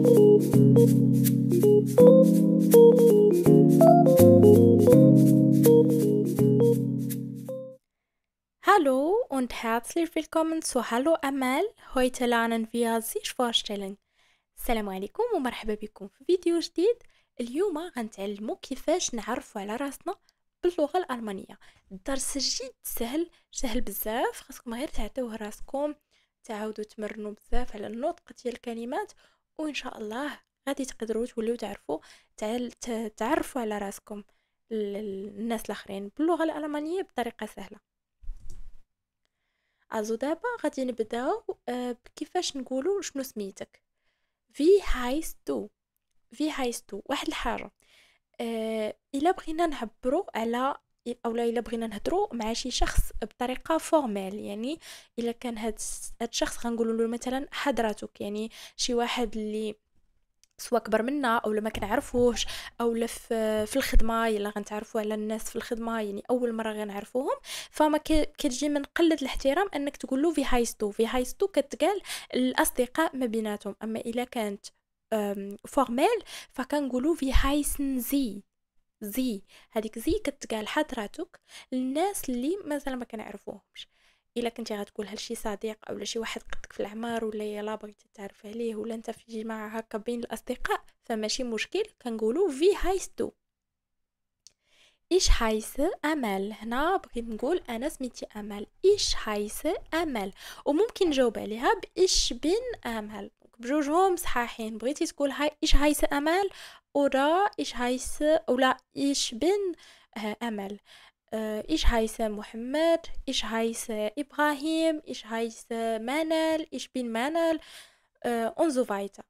Hallo und herzlich willkommen zu Hallo Amal. Heute lernen wir sich vorstellen. السلام عليكم ومرحبا بكم في فيديو جديد. اليوم غنتعلموا كيفاش نعرفوا على راسنا باللغة الألمانية. الدرس جد سهل بزاف، خاصكم غير تعطيوه راسكم، تعاودوا تمرنوا بزاف على النطق ديال الكلمات، وإن شاء الله غادي تقدروا توليو تعرفوا على راسكم الناس الآخرين باللغة الألمانية بطريقة سهلة. دابا غادي نبداو بكيفاش نقولوا شنو سميتك. Wie heißt du? Wie heißt du? واحد الحاجة، إلا بغينا نعبروا على اولا الا بغينا نهضروا مع شي شخص بطريقه فورمال، يعني الا كان هاد الشخص غنقولوا له مثلا حضرتك، يعني شي واحد اللي سواء كبر منا او ما كنعرفوش، او في الخدمه يلا غنتعرفوا على الناس في الخدمه، يعني اول مره غنعرفوهم، فما كتجي من قله الاحترام انك تقول له في هايستو كتقال الاصدقاء ما بيناتهم. اما الا كانت فورمال فكنقولوا في هايسن زي هذيك زي كتقال حضرتك الناس اللي مازال ما كنعرفوهمش. الا كنتي غتقولها لشي صديق او شي واحد قدك في العمر، ولا يلا بغيتي تعرف عليه، ولا انت في جماعه هكا بين الاصدقاء، فماشي مشكل، كنقولوا في هايستو. ايش هايس امل؟ هنا بغيت نقول انا سميتي امل، ايش هايس امل، وممكن نجاوب عليها بايش بن امل، بجوجهم صحاحين. بغيتي تقول هاي ايش هايس امل، ولا ايش هايس، ولا ايش بن امل. ايش هايس محمد، ايش هايس ابراهيم، ايش هايس منال، ايش بن منال، انزو فايتا.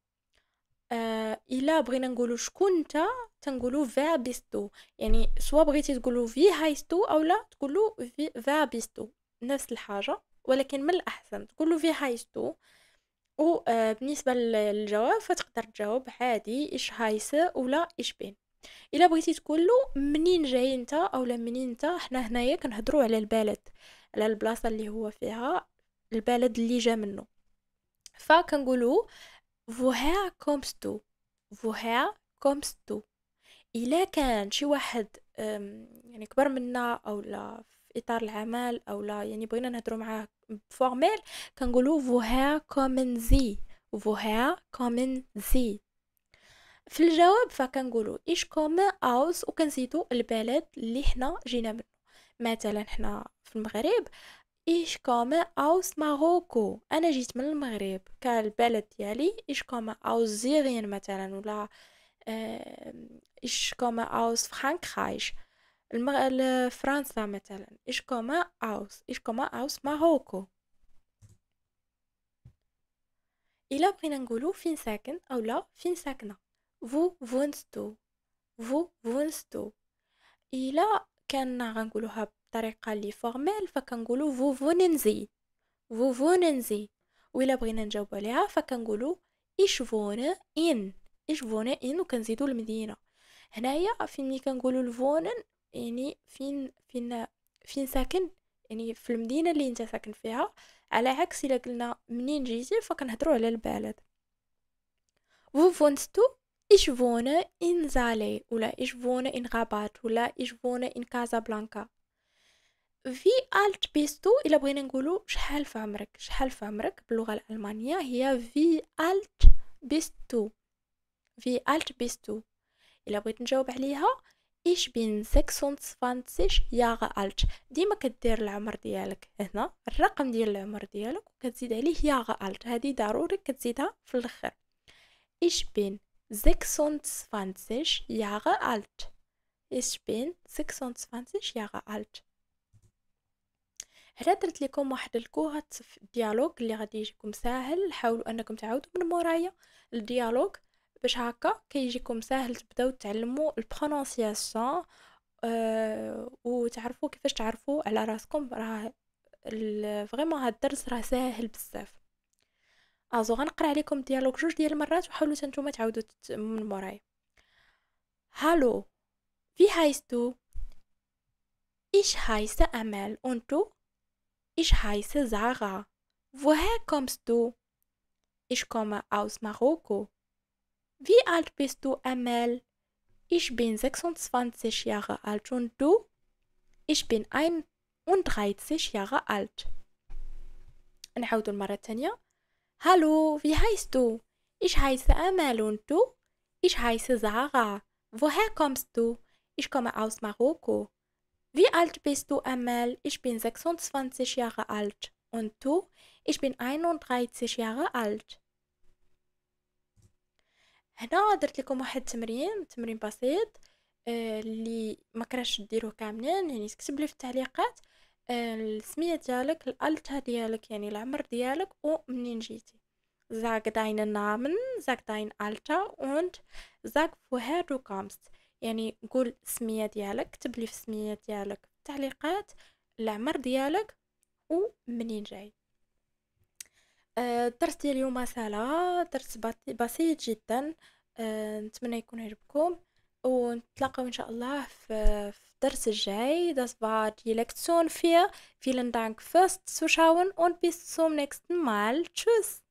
الا بغينا نقولوا شكون نتا تنقولوا فير بيستو، يعني سواء بغيتي تقولوا في هايستو او لا تقولوا فير بيستو، نفس الحاجه، ولكن من الاحسن تقولوا في هايستو. و بالنسبه للجواب فتقدر تجاوب عادي ايش هايس ولا ايش بين. الا بغيتي تقولوا منين جاي انت اولا منين انت، حنا هنايا كنهضروا على البلد، على البلاصه اللي هو فيها، البلد اللي جا منه، فكنقولوا woher kommst du. woher kommst du. الا كان شي واحد يعني كبر منا او لا في اطار العمل، او لا يعني بغينا نهضروا معاه فورمال، كنقولوا woher kommen sie. woher kommen sie. في الجواب فكنقولوا ايش كوم اوس، وكنزيدوا البلد اللي حنا جينا منه. مثلا حنا في المغرب، ايش كوم اوس ماروكو، انا جيت من المغرب كالبلد ديالي. ايش كوم اوس زيرين مثلا، ولا ايش كوم اوس فرانكرايش، فرنسا مثلا. ايش كوم اوس ماروكو. الا بغينا نقولوا فين ساكن او لا فين ساكنه، vous wohnst du. vous wohnst du. إلا كان غنقولوها بطريقة اللي فورمال فكنقولوا vous wohnen Sie. vous wohnen Sie. وإلا بغينا نجاوب عليها فكنقولوا ich wohne in. ich wohne in وكنزيدوا المدينة. هنايا فين كنقولوا الفونن يعني فين ساكن، يعني في المدينة اللي انت ساكن فيها، على عكس إلا قلنا منين جيتي فكنهضروا على البلد. Wo wohnst du? Ich wohne in Salé, oder ich wohne in Rabat, oder ich wohne in Casablanca. Wie alt bist du? إلا بغينا نقولوا شحال في عمرك. شحال في عمرك باللغة الألمانية هي wie alt bist du. wie alt bist du. إلا بغيت نجاوب عليها ich bin 26 Jahre alt. ديما كدير العمر ديالك هنا، الرقم ديال العمر ديالك، وكتزيد عليه Jahre alt، هذه ضروري كتزيدها في الآخر. Ich bin 26 Jahre alt. Ich bin 26 Jahre alt. هلا درت لكم واحد الكوهات في الديالوج اللي غادي يجيكم ساهل. حاولوا انكم تعاودوا من مورايا الديالوج باش هكا كيجيكم ساهل تبداو تعلموا البرونونسياسيون، وتعرفوا كيفاش تعرفوا على راسكم. راه فريمون هاد الدرس راه ساهل بزاف. غنقرا عليكم ديالوج جوج ديال المرات وحاولوا نتوما تعاودوا من مورايا. Hallo, wie heißt du? Ich heiße Amel und du? Ich heiße Sarah. Woher kommst du? Ich komme aus Marokko. Wie alt bist du, Amel? Ich bin 26 Jahre alt und du? Ich bin 31 Jahre alt. نعاود المرة الثانية. Hallo, wie heißt du? Ich heiße Amel und du? Ich heiße Sarah. Woher kommst du? Ich komme aus Marokko. Wie alt bist du, Amel? Ich bin 26 Jahre alt. Und du? Ich bin 31 Jahre alt. هنا درت لكم واحد تمرين بسيط اللي ما كرهتش ديروه كاملين، يعني تكتب لي في التعليقات السميه ديالك، الالتها ديالك يعني العمر ديالك ومنين جيتي. Sag deinen Namen, sag dein Alter und sag woher du kommst. يعني قول السميه ديالك، كتب لي في السميه ديالك في التعليقات العمر ديالك ومنين جاي. الدرس ديال اليوم سهلة، درس بسيط جدا. نتمنى يكون عجبكم ونتلاقاو ان شاء الله في الدرس الجاي. Das war die Lektion 4. Vielen Dank fürs Zuschauen und bis zum nächsten Mal. Tschüss.